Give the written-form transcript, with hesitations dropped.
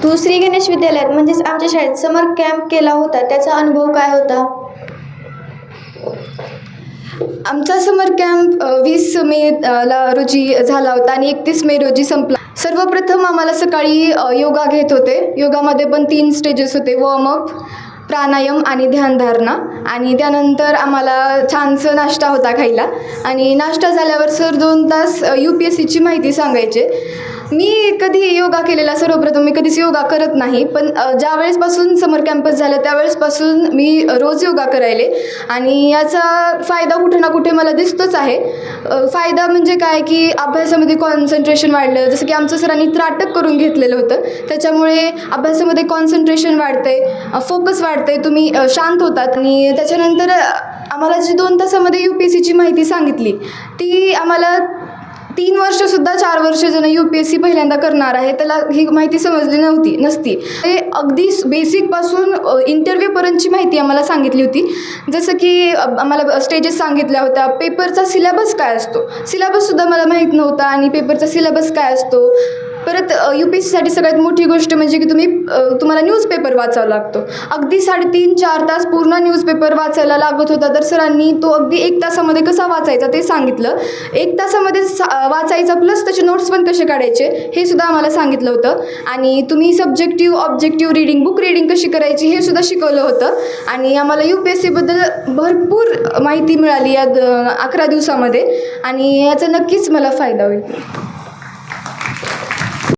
तू श्री गणेश विद्यालयात म्हणजेच आमच्या शाळेत समर कॅम्प केला होता, त्याचा अनुभव काय होता? आमचा समर कॅम्प 20 मे ला रोजी झाला होता आणि 31 मे रोजी संपला. सर्वप्रथम आम्हाला सकाळी योगा घेत होते. योगामध्ये पण 3 स्टेजेस होते, वॉर्मअप, प्राणायाम आणि ध्यानधारणा. आणि त्यानंतर आम्हाला छानसं नाश्ता होता खायला. आणि नाश्ता झाल्यावर सर 2 तास UPSCची माहिती सांगायचे. मी कधी योगा केलेला, सर्वप्रथम मी कधीच योगा करत नाही, पण ज्या वेळेसपासून समर कॅम्पस झालं त्यावेळेसपासून मी रोज योगा करायले आणि याचा फायदा कुठे ना कुठे मला दिसतोच आहे. फायदा म्हणजे काय की अभ्यासामध्ये कॉन्सन्ट्रेशन वाढलं, जसं की आमचं सरांनी त्राटक करून घेतलेलं होतं, त्याच्यामुळे अभ्यासामध्ये कॉन्सन्ट्रेशन वाढते, फोकस वाढते, तुम्ही शांत होतात. आणि त्याच्यानंतर आम्हाला जी 2 तासामध्ये UPSCची माहिती सांगितली ती आम्हाला 3 वर्षसुद्धा 4 वर्ष जण UPSC पहिल्यांदा करणार आहे त्याला ही माहिती समजली नसती. ते अगदी बेसिकपासून इंटरव्ह्यूपर्यंतची माहिती आम्हाला सांगितली होती. जसं की आम्हाला स्टेजेस सांगितल्या होत्या, पेपरचा सिलेबस काय असतो, सिलेबससुद्धा मला माहीत नव्हता आणि पेपरचा सिलेबस काय असतो. परत UPSCसाठी सगळ्यात मोठी गोष्ट म्हणजे की तुम्हाला न्यूजपेपर वाचावा लागतो. अगदी 3.5-4 तास पूर्ण न्यूजपेपर वाचायला लागत होता, तर सरांनी तो अगदी 1 तासामध्ये कसा वाचायचा ते सांगितलं. 1 तासामध्ये वाचायचा प्लस त्याचे नोट्स पण कसे काढायचे हे सुद्धा आम्हाला सांगितलं होतं. आणि तुम्ही subjective objective reading, book reading कशी करायची हे सुद्धा शिकवलं होतं. आणि आम्हाला UPSCबद्दल भरपूर माहिती मिळाली या 11 दिवसामध्ये आणि याचा नक्कीच मला फायदा होईल.